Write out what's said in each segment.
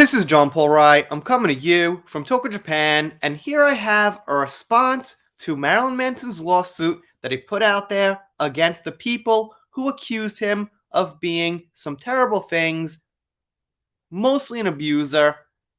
This is John Paul Wright. I'm coming to you from Tokyo, Japan, and here I have a response to Marilyn Manson's lawsuit that he put out there against the people who accused him of being some terrible things, mostly an abuser.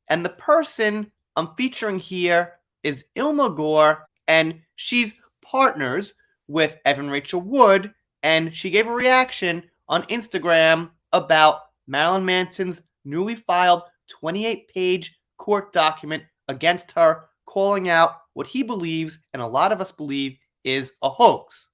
And the person I'm featuring here is Ilma Gore, and she's partners with Evan Rachel Wood, and she gave a reaction on Instagram about Marilyn Manson's newly filed 28-page court document against her, calling out what he believes, and a lot of us believe, is a hoax.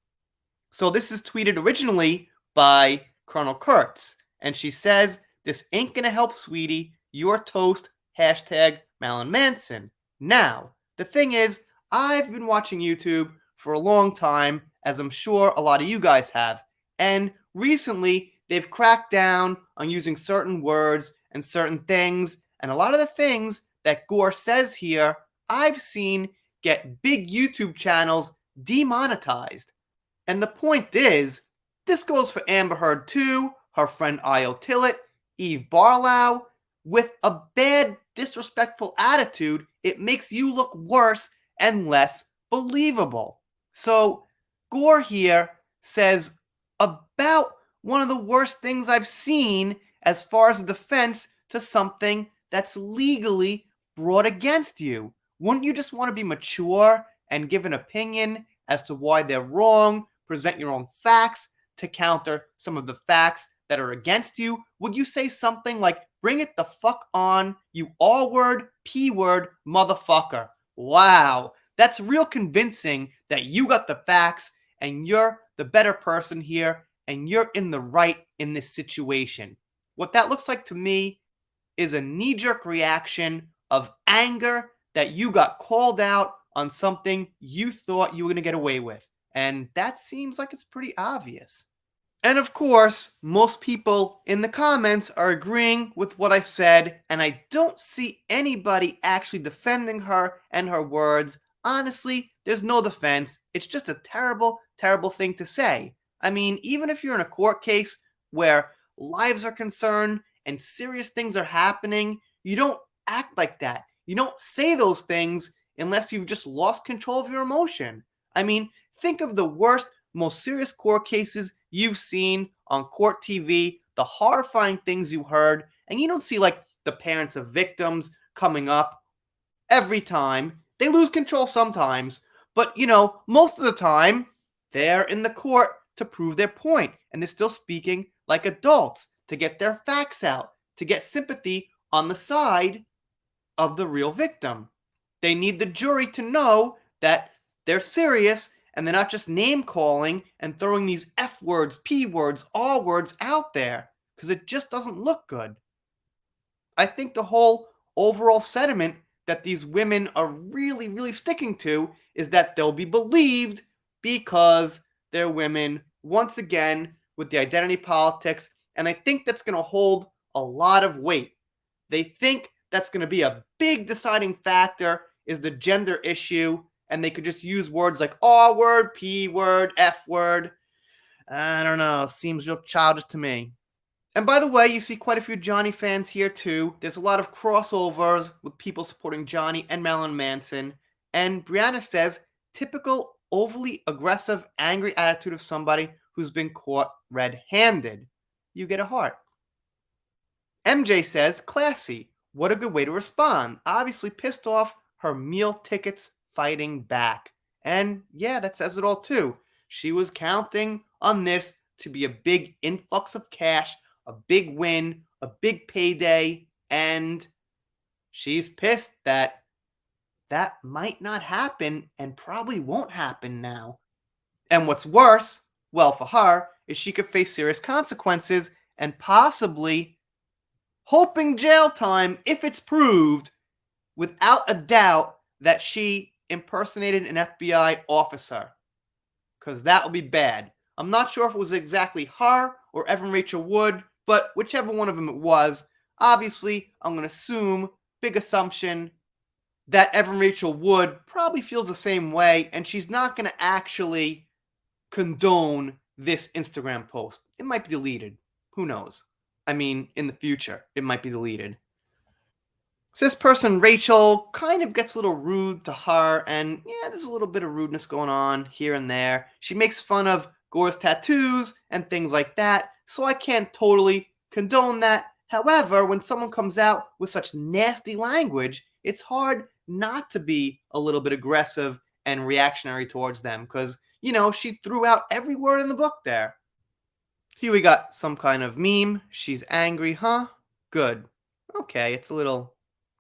So this is tweeted originally by Colonel Kurtz, and she says, "This ain't gonna help, sweetie. You're toast. Hashtag Marilyn Manson." Now, the thing is, I've been watching YouTube for a long time, as I'm sure a lot of you guys have, and recently they've cracked down on using certain words and certain things, and a lot of the things that Gore says here, I've seen get big YouTube channels demonetized. And the point is, this goes for Amber Heard too, her friend Io Tillett, Eve Barlow. With a bad, disrespectful attitude, it makes you look worse and less believable. So, Gore here says about one of the worst things I've seen as far as a defense to something that's legally brought against you. Wouldn't you just want to be mature and give an opinion as to why they're wrong, present your own facts to counter some of the facts that are against you? Would you say something like, "Bring it the fuck on, you all-word, P-word motherfucker"? Wow, that's real convincing that you got the facts and you're the better person here and you're in the right in this situation. What that looks like to me is a knee-jerk reaction of anger that you got called out on something you thought you were going to get away with. And that seems like it's pretty obvious. And of course, most people in the comments are agreeing with what I said, and I don't see anybody actually defending her and her words. Honestly, there's no defense. It's just a terrible, terrible thing to say. I mean, even if you're in a court case where lives are concerned and serious things are happening, you don't act like that. You don't say those things unless you've just lost control of your emotion. I mean, think of the worst, most serious court cases you've seen on court TV, the horrifying things you heard, and you don't see like the parents of victims coming up every time. They lose control sometimes, but most of the time, they're in the court to prove their point, and they're still speaking like adults to get their facts out, to get sympathy on the side of the real victim. They need the jury to know that they're serious and they're not just name calling and throwing these F words, P words, R words out there, because it just doesn't look good. I think the whole overall sentiment that these women are really, really sticking to is that they'll be believed because they're women, once again, with the identity politics, and I think that's going to hold a lot of weight. They think that's going to be a big deciding factor is the gender issue, and they could just use words like R word, P word, F word. I don't know, seems real childish to me. And by the way, you see quite a few Johnny fans here too. There's a lot of crossovers with people supporting Johnny and Marilyn Manson. And Brianna says, typical overly aggressive, angry attitude of somebody who's been caught red-handed. You get a heart. MJ says, classy. What a good way to respond. Obviously pissed off her meal tickets fighting back. And yeah, that says it all too. She was counting on this to be a big influx of cash, a big win, a big payday, and she's pissed that that might not happen and probably won't happen now. And what's worse, well, for her, is she could face serious consequences and possibly hoping jail time if it's proved without a doubt that she impersonated an FBI officer. Because that would be bad. I'm not sure if it was exactly her or Evan Rachel Wood, but whichever one of them it was, obviously, I'm going to assume, big assumption, that Evan Rachel Wood probably feels the same way, and she's not going to actually condone this Instagram post. It might be deleted. Who knows? I mean, in the future, it might be deleted. So this person, Rachel, kind of gets a little rude to her, and yeah, there's a little bit of rudeness going on here and there. She makes fun of Gore's tattoos and things like that, so I can't totally condone that. However, when someone comes out with such nasty language, it's hard not to be a little bit aggressive and reactionary towards them, because, she threw out every word in the book there. Here we got some kind of meme. She's angry, huh? Good. Okay, it's a little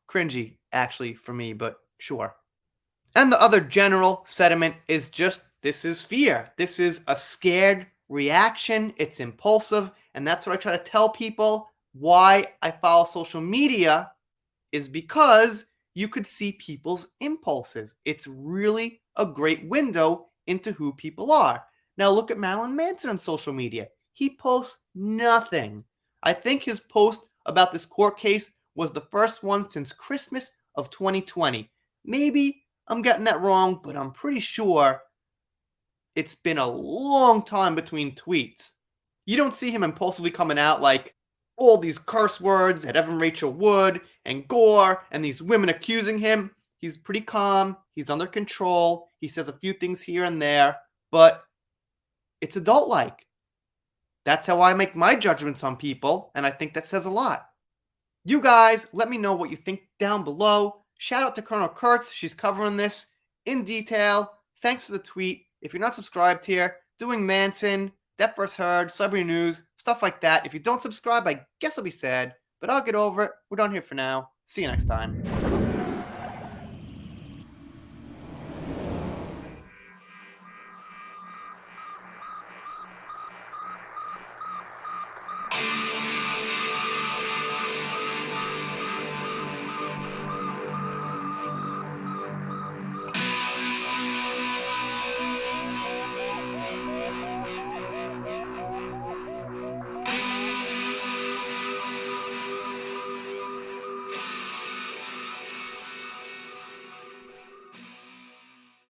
cringy, actually, for me, but sure. And the other general sentiment is just this is fear. This is a scared reaction. It's impulsive. And that's what I try to tell people why I follow social media is because you could see people's impulses. It's really a great window into who people are. Now, look at Marilyn Manson on social media. He posts nothing. I think his post about this court case was the first one since Christmas of 2020. Maybe I'm getting that wrong, but I'm pretty sure it's been a long time between tweets. You don't see him impulsively coming out like all these curse words at Evan Rachel Wood and Gore and these women accusing him. He's pretty calm. He's under control. He says a few things here and there, but it's adult like. That's how I make my judgments on people, and I think that says a lot. You guys, let me know what you think down below. Shout out to Colonel Kurtz. She's covering this in detail. Thanks for the tweet. If you're not subscribed here, doing Manson, Death vs. Heard, Celebrity News, stuff like that. If you don't subscribe, I guess I'll be sad, but I'll get over it. We're done here for now. See you next time.